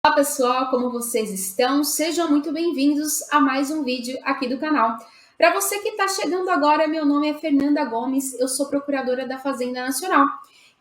Olá pessoal, como vocês estão? Sejam muito bem-vindos a mais um vídeo aqui do canal. Para você que está chegando agora, meu nome é Fernanda Gomes, eu sou procuradora da Fazenda Nacional.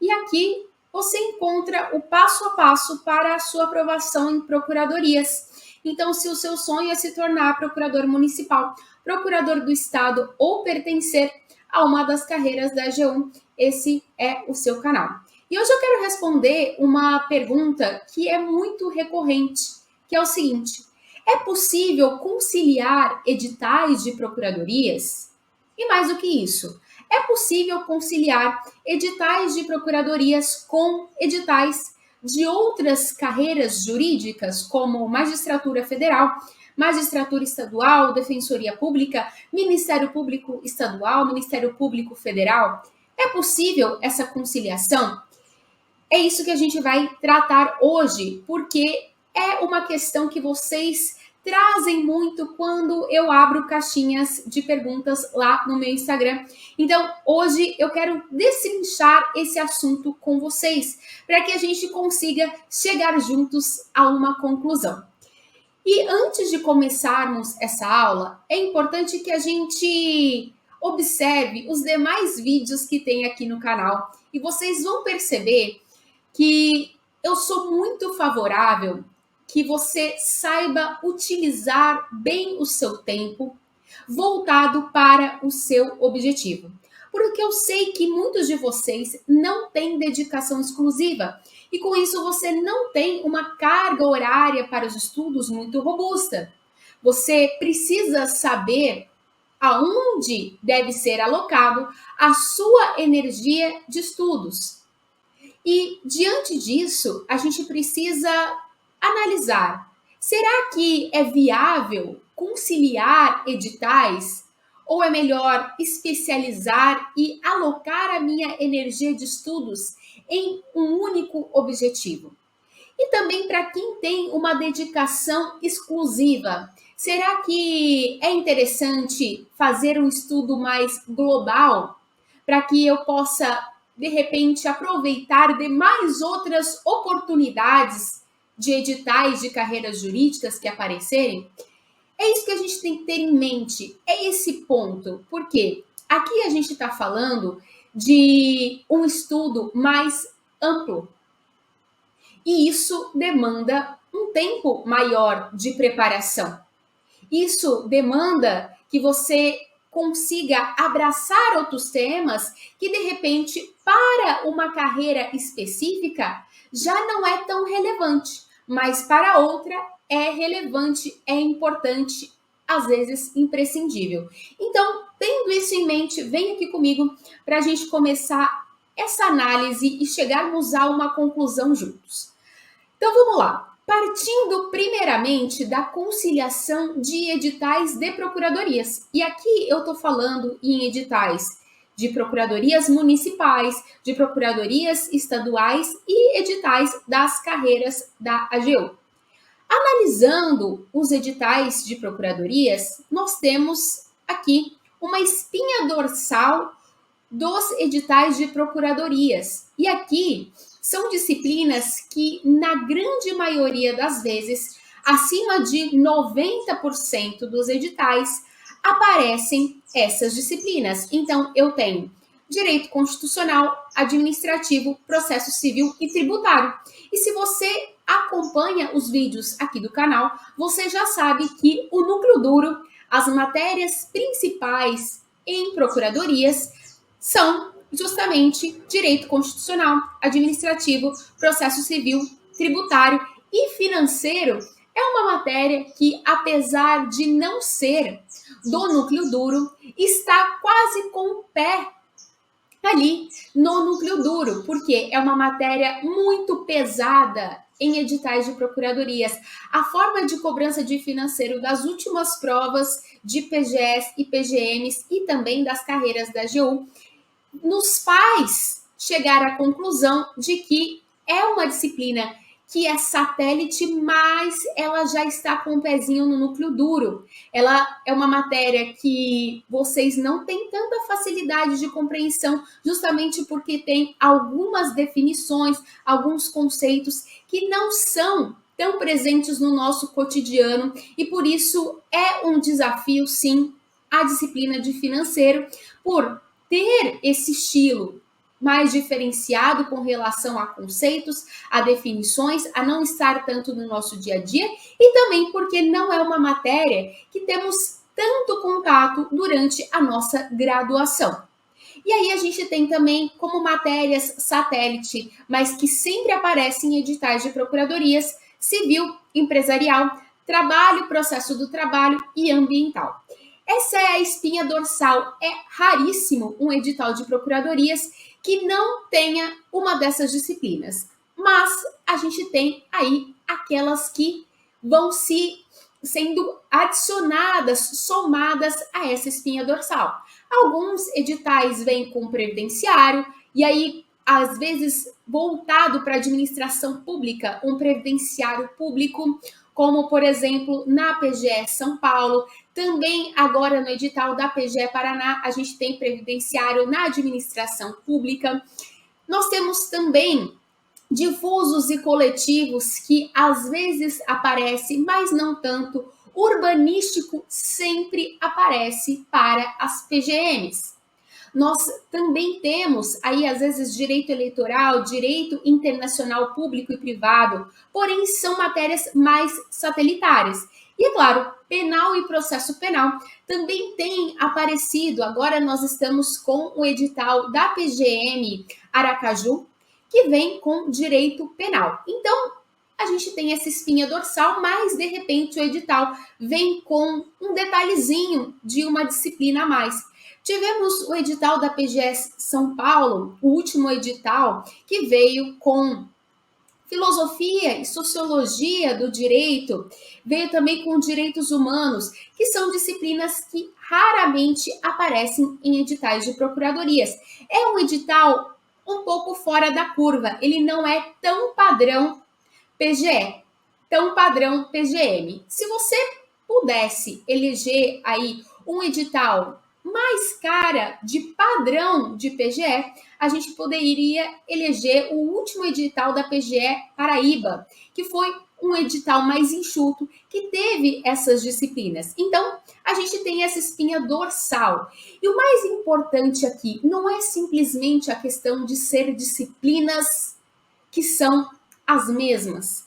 E aqui você encontra o passo a passo para a sua aprovação em procuradorias. Então, se o seu sonho é se tornar procurador municipal, procurador do estado ou pertencer a uma das carreiras da AGU, esse é o seu canal. E hoje eu quero responder uma pergunta que é muito recorrente, que é o seguinte: é possível conciliar editais de procuradorias? E mais do que isso, é possível conciliar editais de procuradorias com editais de outras carreiras jurídicas, como magistratura federal, magistratura estadual, defensoria pública, Ministério Público Estadual, Ministério Público Federal? É possível essa conciliação? É isso que a gente vai tratar hoje, porque é uma questão que vocês trazem muito quando eu abro caixinhas de perguntas lá no meu Instagram. Então, hoje eu quero destrinchar esse assunto com vocês, para que a gente consiga chegar juntos a uma conclusão. E antes de começarmos essa aula, é importante que a gente observe os demais vídeos que tem aqui no canal e vocês vão perceber que eu sou muito favorável que você saiba utilizar bem o seu tempo voltado para o seu objetivo. Porque eu sei que muitos de vocês não têm dedicação exclusiva e com isso você não tem uma carga horária para os estudos muito robusta. Você precisa saber aonde deve ser alocado a sua energia de estudos. E diante disso, a gente precisa analisar: será que é viável conciliar editais? Ou é melhor especializar e alocar a minha energia de estudos em um único objetivo? E também para quem tem uma dedicação exclusiva, será que é interessante fazer um estudo mais global para que eu possa, de repente, aproveitar de mais outras oportunidades de editais de carreiras jurídicas que aparecerem? É isso que a gente tem que ter em mente, é esse ponto, porque aqui a gente está falando de um estudo mais amplo, e isso demanda um tempo maior de preparação. Isso demanda que você consiga abraçar outros temas que, de repente, para uma carreira específica, já não é tão relevante, mas para outra é relevante, é importante, às vezes imprescindível. Então, tendo isso em mente, vem aqui comigo para a gente começar essa análise e chegarmos a uma conclusão juntos. Então vamos lá. Partindo primeiramente da conciliação de editais de procuradorias. E aqui eu estou falando em editais de procuradorias municipais, de procuradorias estaduais e editais das carreiras da AGU. Analisando os editais de procuradorias, nós temos aqui uma espinha dorsal dos editais de procuradorias. E aqui são disciplinas que, na grande maioria das vezes, acima de 90% dos editais, aparecem essas disciplinas. Então, eu tenho direito constitucional, administrativo, processo civil e tributário. E se você acompanha os vídeos aqui do canal, você já sabe que o núcleo duro, as matérias principais em procuradorias, são justamente direito constitucional, administrativo, processo civil, tributário e financeiro. É uma matéria que, apesar de não ser do núcleo duro, está quase com o pé ali no núcleo duro, porque é uma matéria muito pesada em editais de procuradorias. A forma de cobrança de financeiro das últimas provas de PGS e PGMs e também das carreiras da AGU nos faz chegar à conclusão de que é uma disciplina que é satélite, mas ela já está com o pezinho no núcleo duro. Ela é uma matéria que vocês não têm tanta facilidade de compreensão, justamente porque tem algumas definições, alguns conceitos que não são tão presentes no nosso cotidiano e por isso é um desafio, sim, a disciplina de financeiro, por ter esse estilo mais diferenciado com relação a conceitos, a definições, a não estar tanto no nosso dia a dia e também porque não é uma matéria que temos tanto contato durante a nossa graduação. E aí a gente tem também como matérias satélite, mas que sempre aparecem em editais de procuradorias, civil, empresarial, trabalho, processo do trabalho e ambiental. Essa é a espinha dorsal. É raríssimo um edital de procuradorias que não tenha uma dessas disciplinas. Mas a gente tem aí aquelas que vão se sendo adicionadas, somadas a essa espinha dorsal. Alguns editais vêm com previdenciário, e aí, às vezes, voltado para a administração pública, um previdenciário público, como, por exemplo, na PGE São Paulo. Também, agora, no edital da PGE Paraná, a gente tem previdenciário na administração pública. Nós temos também difusos e coletivos que às vezes aparecem, mas não tanto. Urbanístico sempre aparece para as PGMs. Nós também temos aí, às vezes, direito eleitoral, direito internacional público e privado, porém são matérias mais satelitárias. E, é claro, penal e processo penal também tem aparecido. Agora nós estamos com o edital da PGM Aracaju, que vem com direito penal. Então, a gente tem essa espinha dorsal, mas de repente o edital vem com um detalhezinho de uma disciplina a mais. Tivemos o edital da PGS São Paulo, o último edital, que veio com filosofia e sociologia do direito, veio também com direitos humanos, que são disciplinas que raramente aparecem em editais de procuradorias. É um edital um pouco fora da curva, ele não é tão padrão PGE, tão padrão PGM. Se você pudesse eleger aí um edital mais cara de padrão de PGE, a gente poderia eleger o último edital da PGE Paraíba, que foi um edital mais enxuto, que teve essas disciplinas. Então, a gente tem essa espinha dorsal. E o mais importante aqui não é simplesmente a questão de ser disciplinas que são as mesmas.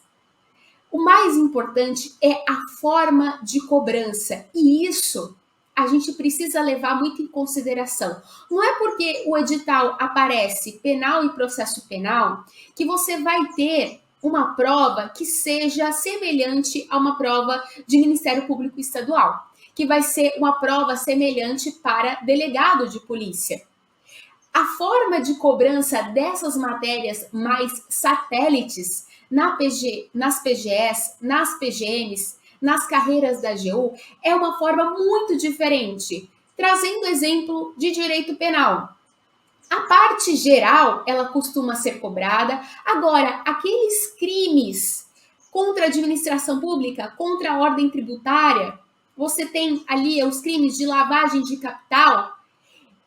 O mais importante é a forma de cobrança. E isso a gente precisa levar muito em consideração. Não é porque o edital aparece penal e processo penal que você vai ter uma prova que seja semelhante a uma prova de Ministério Público Estadual, que vai ser uma prova semelhante para delegado de polícia. A forma de cobrança dessas matérias mais satélites nas PGS, nas PGMs, nas carreiras da AGU, é uma forma muito diferente. Trazendo exemplo de direito penal. A parte geral, ela costuma ser cobrada. Agora, aqueles crimes contra a administração pública, contra a ordem tributária, você tem ali os crimes de lavagem de capital.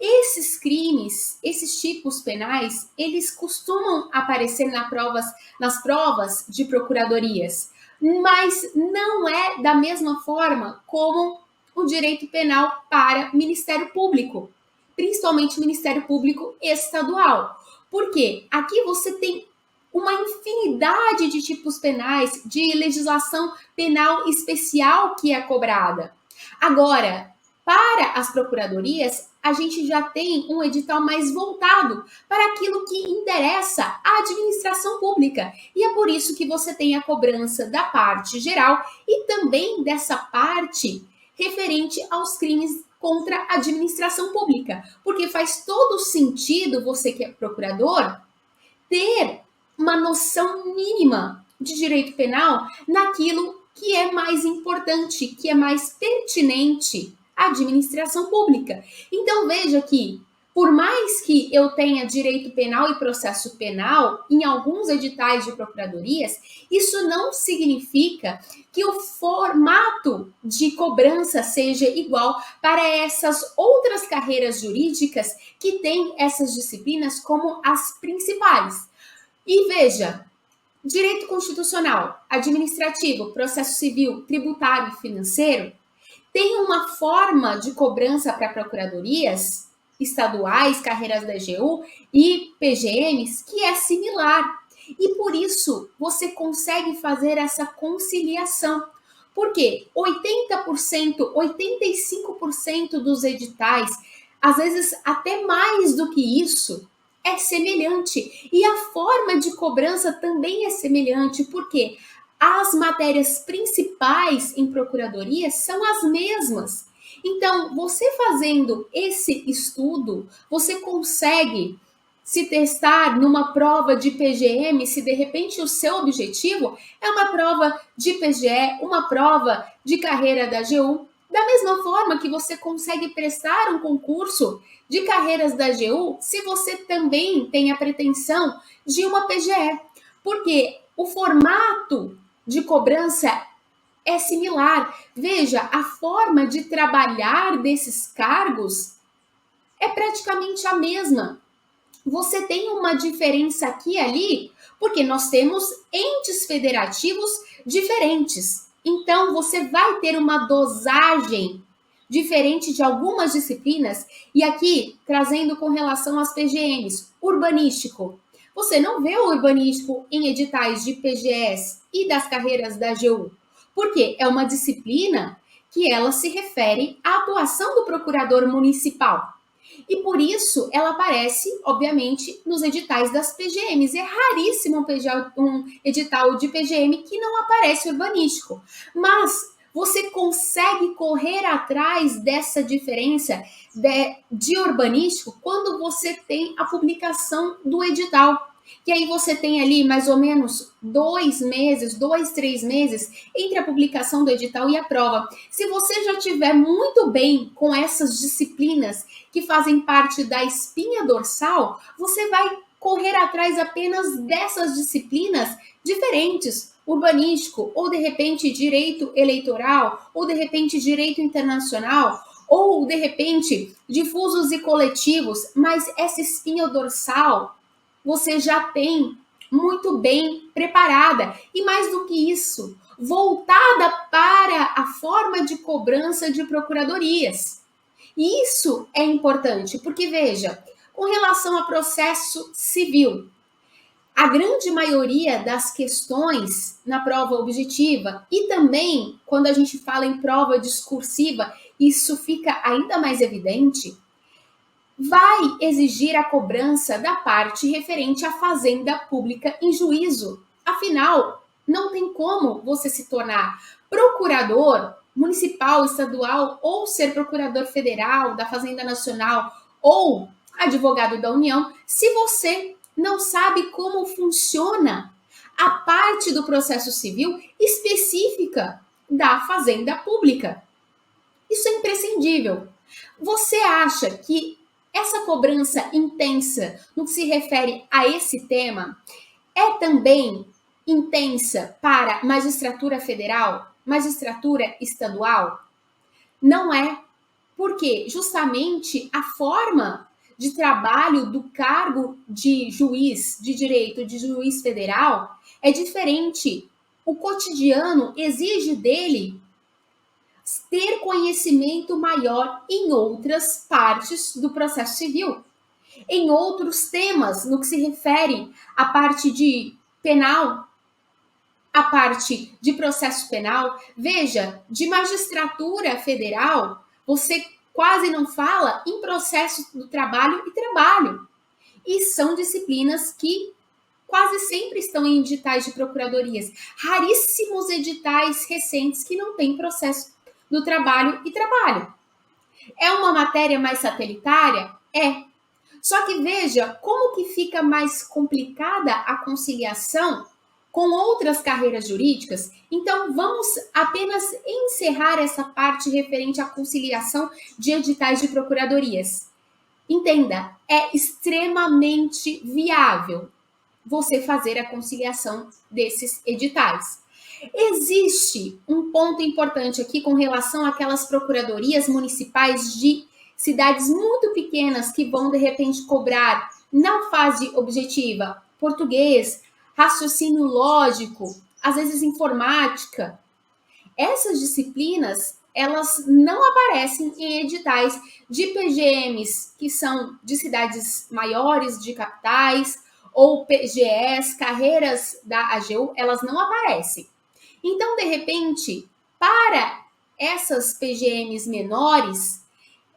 Esses crimes, esses tipos penais, eles costumam aparecer nas provas de procuradorias, mas não é da mesma forma como o direito penal para Ministério Público, principalmente Ministério Público Estadual. Por quê? Aqui você tem uma infinidade de tipos penais, de legislação penal especial que é cobrada. Agora, para as procuradorias, a gente já tem um edital mais voltado para aquilo que interessa à administração pública. E é por isso que você tem a cobrança da parte geral e também dessa parte referente aos crimes contra a administração pública. Porque faz todo sentido você que é procurador ter uma noção mínima de direito penal naquilo que é mais importante, que é mais pertinente à administração pública. Então veja que, por mais que eu tenha direito penal e processo penal em alguns editais de procuradorias, isso não significa que o formato de cobrança seja igual para essas outras carreiras jurídicas que têm essas disciplinas como as principais. E veja, Direito constitucional, administrativo, processo civil, tributário e financeiro tem uma forma de cobrança para procuradorias estaduais, carreiras da AGU e PGMs que é similar. E por isso você consegue fazer essa conciliação. Porque 80%, 85% dos editais, às vezes até mais do que isso, é semelhante. E a forma de cobrança também é semelhante, porque as matérias principais em procuradoria são as mesmas. Então, você fazendo esse estudo, você consegue se testar numa prova de PGM, se de repente o seu objetivo é uma prova de PGE, uma prova de carreira da AGU, da mesma forma que você consegue prestar um concurso de carreiras da AGU, se você também tem a pretensão de uma PGE. Porque o formato de cobrança é similar. Veja, a forma de trabalhar desses cargos é praticamente a mesma. Você tem uma diferença aqui e ali, porque nós temos entes federativos diferentes. Então, você vai ter uma dosagem diferente de algumas disciplinas. E aqui, trazendo com relação às PGMs, urbanístico. Você não vê o urbanístico em editais de PGS e das carreiras da AGU, porque é uma disciplina que ela se refere à atuação do procurador municipal. E por isso ela aparece, obviamente, nos editais das PGMs. É raríssimo um edital de PGM que não aparece urbanístico. Mas você consegue correr atrás dessa diferença de urbanístico quando você tem a publicação do edital. Que aí você tem ali mais ou menos 2 meses, 2, 3 meses entre a publicação do edital e a prova. Se você já tiver muito bem com essas disciplinas que fazem parte da espinha dorsal, você vai correr atrás apenas dessas disciplinas diferentes, urbanístico, ou de repente direito eleitoral, ou de repente direito internacional, ou de repente difusos e coletivos, mas essa espinha dorsal você já tem muito bem preparada. E mais do que isso, voltada para a forma de cobrança de procuradorias. E isso é importante, porque veja, com relação a processo civil, a grande maioria das questões na prova objetiva e também quando a gente fala em prova discursiva, isso fica ainda mais evidente, vai exigir a cobrança da parte referente à fazenda pública em juízo. Afinal, não tem como você se tornar procurador municipal, estadual ou ser procurador federal da Fazenda Nacional ou advogado da União se você não sabe como funciona a parte do processo civil específica da fazenda pública. Isso é imprescindível. Você acha que essa cobrança intensa no que se refere a esse tema é também intensa para magistratura federal, magistratura estadual? Não é, porque justamente a forma de trabalho do cargo de juiz de direito, de juiz federal, é diferente. O cotidiano exige dele ter conhecimento maior em outras partes do processo civil, em outros temas, no que se refere à parte de penal, à parte de processo penal. Veja, de magistratura federal, você quase não fala em processo do trabalho e trabalho. E são disciplinas que quase sempre estão em editais de procuradorias. Raríssimos editais recentes que não têm processo do trabalho e trabalho. É uma matéria mais satelitária? É. Só que veja como que fica mais complicada a conciliação com outras carreiras jurídicas. Então, vamos apenas encerrar essa parte referente à conciliação de editais de procuradorias. Entenda, é extremamente viável você fazer a conciliação desses editais. Existe um ponto importante aqui com relação àquelas procuradorias municipais de cidades muito pequenas que vão, de repente, cobrar na fase objetiva português, raciocínio lógico, às vezes informática. Essas disciplinas, elas não aparecem em editais de PGMs, que são de cidades maiores, de capitais, ou PGEs, carreiras da AGU, elas não aparecem. Então, de repente, para essas PGMs menores,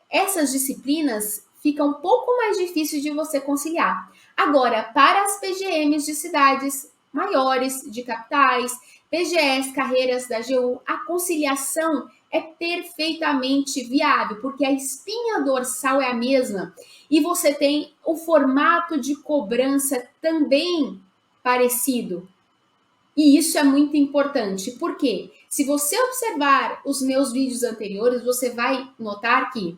essas disciplinas ficam um pouco mais difíceis de você conciliar. Agora, para as PGMs de cidades maiores, de capitais, PGS, carreiras da AGU, a conciliação é perfeitamente viável, porque a espinha dorsal é a mesma e você tem o formato de cobrança também parecido. E isso é muito importante, porque se você observar os meus vídeos anteriores, você vai notar que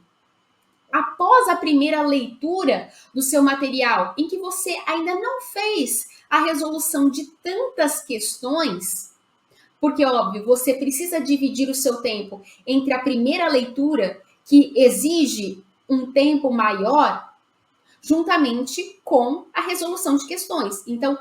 após a primeira leitura do seu material, em que você ainda não fez a resolução de tantas questões, porque, óbvio, você precisa dividir o seu tempo entre a primeira leitura, que exige um tempo maior, juntamente com a resolução de questões. Então,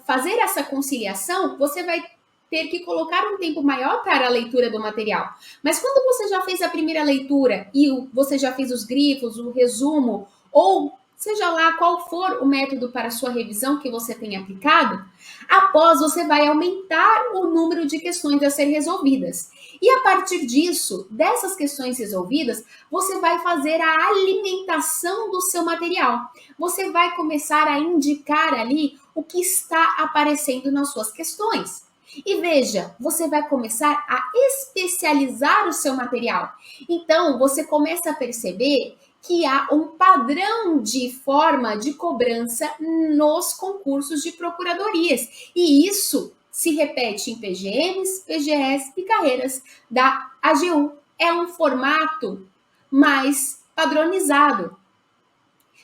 fazer essa conciliação, você vai ter que colocar um tempo maior para a leitura do material. Mas quando você já fez a primeira leitura e você já fez os grifos, o resumo, ou seja lá qual for o método para a sua revisão que você tenha aplicado, após você vai aumentar o número de questões a ser resolvidas. E a partir disso, dessas questões resolvidas, você vai fazer a alimentação do seu material. Você vai começar a indicar ali o que está aparecendo nas suas questões. E veja, você vai começar a especializar o seu material. Então, você começa a perceber que há um padrão de forma de cobrança nos concursos de procuradorias. E isso se repete em PGMs, PGS e carreiras da AGU. É um formato mais padronizado.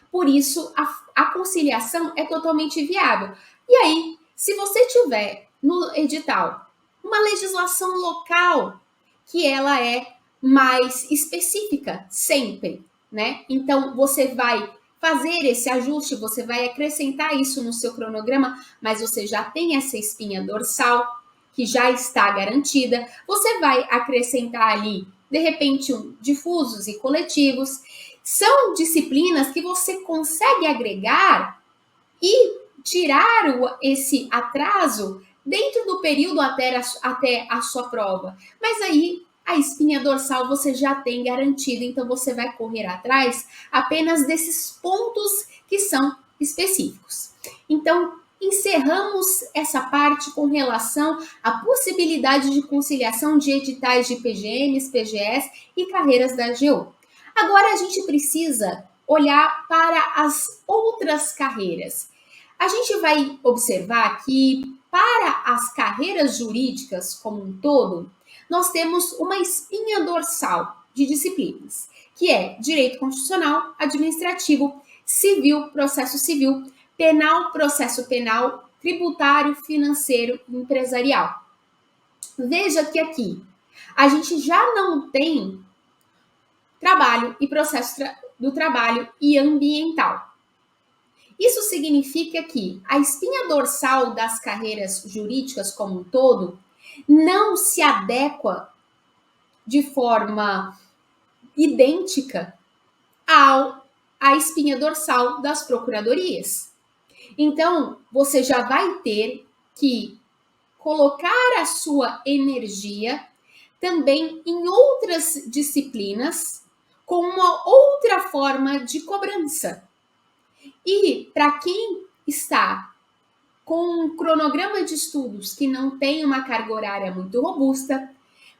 Por isso, a conciliação é totalmente viável. E aí, se você tiver no edital uma legislação local que ela é mais específica sempre, né? Então você vai fazer esse ajuste, você vai acrescentar isso no seu cronograma, mas você já tem essa espinha dorsal que já está garantida. Você vai acrescentar ali, de repente, difusos e coletivos. São disciplinas que você consegue agregar e tirar esse atraso dentro do período até a sua prova. Mas aí a espinha dorsal você já tem garantida, então você vai correr atrás apenas desses pontos que são específicos. Então, encerramos essa parte com relação à possibilidade de conciliação de editais de PGMs, PGS e carreiras da AGU. Agora a gente precisa olhar para as outras carreiras. A gente vai observar que para as carreiras jurídicas como um todo, nós temos uma espinha dorsal de disciplinas, que é direito constitucional, administrativo, civil, processo civil, penal, processo penal, tributário, financeiro e empresarial. Veja que aqui a gente já não tem trabalho e processo do trabalho e ambiental. Isso significa que a espinha dorsal das carreiras jurídicas como um todo não se adequa de forma idêntica à espinha dorsal das procuradorias. Então, você já vai ter que colocar a sua energia também em outras disciplinas com uma outra forma de cobrança. E para quem está com um cronograma de estudos que não tem uma carga horária muito robusta,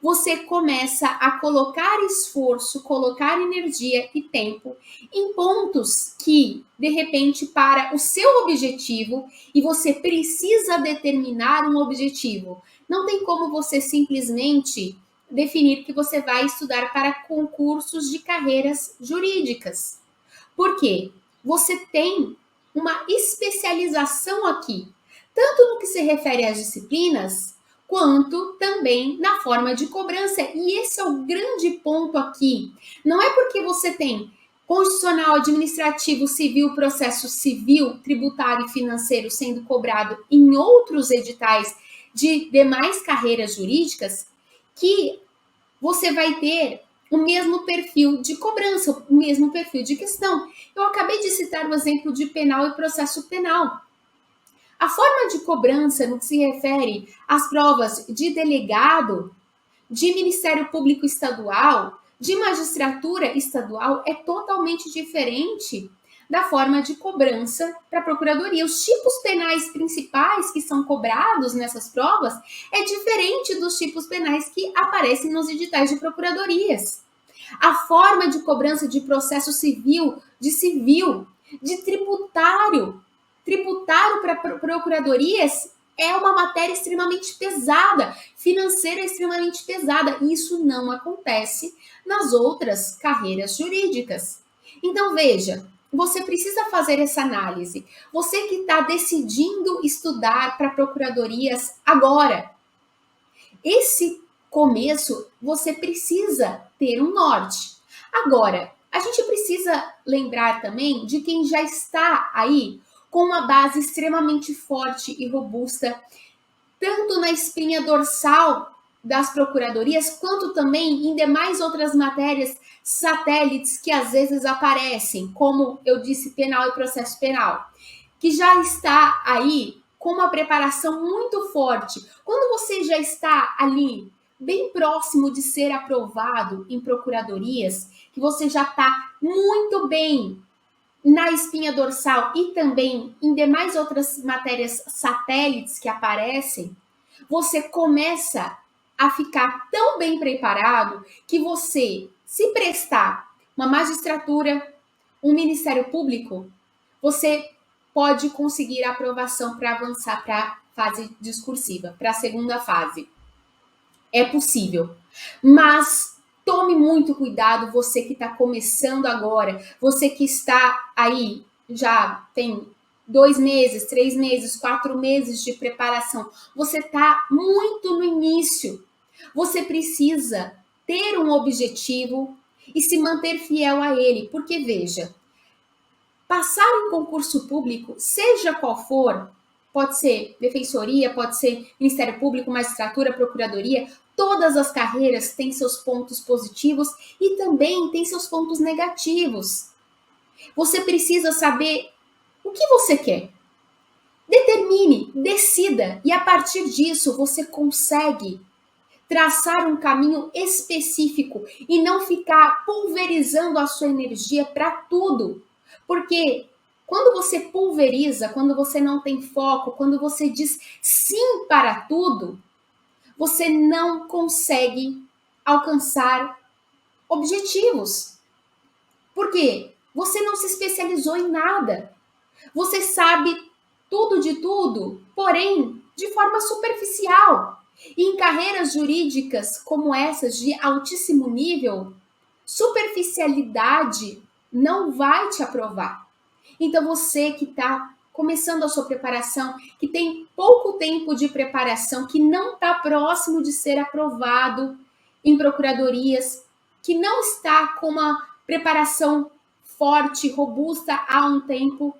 você começa a colocar esforço, colocar energia e tempo em pontos que, de repente, para o seu objetivo, e você precisa determinar um objetivo. Não tem como você simplesmente definir que você vai estudar para concursos de carreiras jurídicas. Por quê? Você tem uma especialização aqui, tanto no que se refere às disciplinas, quanto também na forma de cobrança. E esse é o grande ponto aqui. Não é porque você tem constitucional, administrativo, civil, processo civil, tributário e financeiro sendo cobrado em outros editais de demais carreiras jurídicas, que você vai ter o mesmo perfil de cobrança, o mesmo perfil de questão. Eu acabei de citar o exemplo de penal e processo penal. A forma de cobrança no que se refere às provas de delegado, de Ministério Público Estadual, de magistratura estadual é totalmente diferente da forma de cobrança para a procuradoria. Os tipos penais principais que são cobrados nessas provas é diferente dos tipos penais que aparecem nos editais de procuradorias. A forma de cobrança de processo civil, de tributário para procuradorias é uma matéria extremamente pesada, financeira extremamente pesada. E isso não acontece nas outras carreiras jurídicas. Então, veja, você precisa fazer essa análise. Você que está decidindo estudar para procuradorias agora, esse começo você precisa ter um norte. Agora, a gente precisa lembrar também de quem já está aí com uma base extremamente forte e robusta, tanto na espinha dorsal das procuradorias, quanto também em demais outras matérias satélites que às vezes aparecem, como eu disse, penal e processo penal, que já está aí com uma preparação muito forte. Quando você já está ali bem próximo de ser aprovado em procuradorias, que você já está muito bem na espinha dorsal e também em demais outras matérias satélites que aparecem, você começa a ficar tão bem preparado que você, se prestar uma magistratura, um Ministério Público, você pode conseguir a aprovação para avançar para a fase discursiva, para a segunda fase. É possível, mas tome muito cuidado, você que está começando agora, você que está aí, já tem 2 meses, 3 meses, 4 meses de preparação, você está muito no início. Você precisa ter um objetivo e se manter fiel a ele, porque veja, passar em concurso público, seja qual for, pode ser defensoria, pode ser Ministério Público, magistratura, procuradoria, todas as carreiras têm seus pontos positivos e também têm seus pontos negativos. Você precisa saber o que você quer. Determine, decida, e a partir disso você consegue traçar um caminho específico e não ficar pulverizando a sua energia para tudo. Porque quando você pulveriza, quando você não tem foco, quando você diz sim para tudo, você não consegue alcançar objetivos. Por quê? Você não se especializou em nada. Você sabe tudo de tudo, porém de forma superficial. E em carreiras jurídicas como essas de altíssimo nível, superficialidade não vai te aprovar. Então você que está começando a sua preparação, que tem pouco tempo de preparação, que não está próximo de ser aprovado em procuradorias, que não está com uma preparação forte, robusta há um tempo,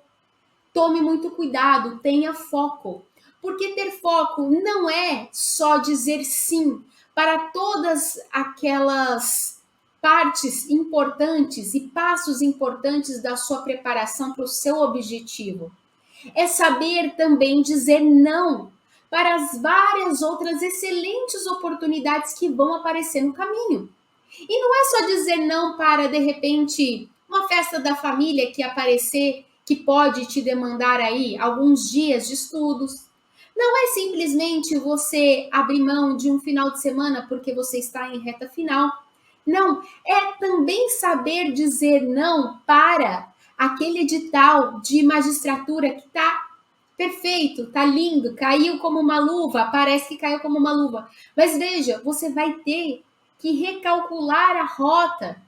tome muito cuidado, tenha foco. Porque ter foco não é só dizer sim para todas aquelas partes importantes e passos importantes da sua preparação para o seu objetivo. É saber também dizer não para as várias outras excelentes oportunidades que vão aparecer no caminho. E não é só dizer não para, de repente, uma festa da família que aparecer, que pode te demandar aí alguns dias de estudos. Não é simplesmente você abrir mão de um final de semana porque você está em reta final. Não, é também saber dizer não para aquele edital de magistratura que está perfeito, tá lindo, caiu como uma luva, parece que caiu como uma luva. Mas veja, você vai ter que recalcular a rota.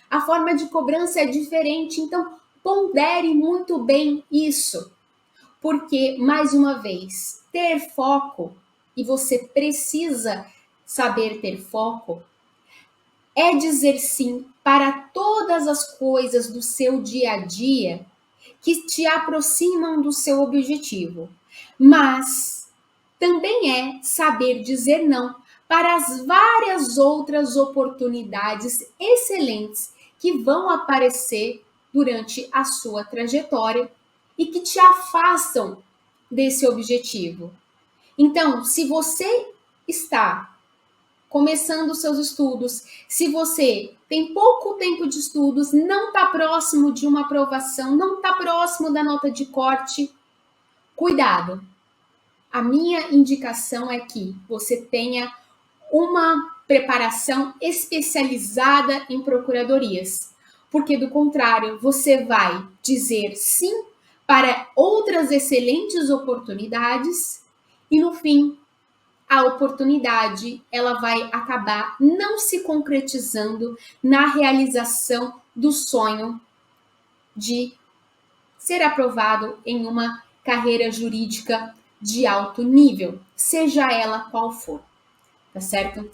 A forma de cobrança é diferente, então pondere muito bem isso. Porque, mais uma vez, ter foco, e você precisa saber ter foco, é dizer sim para todas as coisas do seu dia a dia que te aproximam do seu objetivo, mas também é saber dizer não para as várias outras oportunidades excelentes que vão aparecer durante a sua trajetória e que te afastam desse objetivo. Então, se você está começando os seus estudos, se você tem pouco tempo de estudos, não está próximo de uma aprovação, não está próximo da nota de corte, cuidado. A minha indicação é que você tenha uma preparação especializada em procuradorias, porque do contrário, você vai dizer sim para outras excelentes oportunidades e no fim a oportunidade ela vai acabar não se concretizando na realização do sonho de ser aprovado em uma carreira jurídica de alto nível, seja ela qual for, tá certo?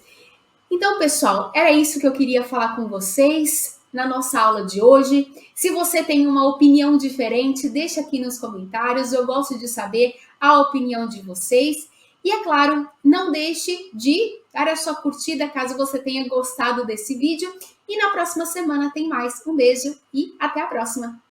Então, pessoal, era isso que eu queria falar com vocês na nossa aula de hoje. Se você tem uma opinião diferente, deixa aqui nos comentários. Eu gosto de saber a opinião de vocês. E, é claro, não deixe de dar a sua curtida caso você tenha gostado desse vídeo. E na próxima semana tem mais. Um beijo e até a próxima!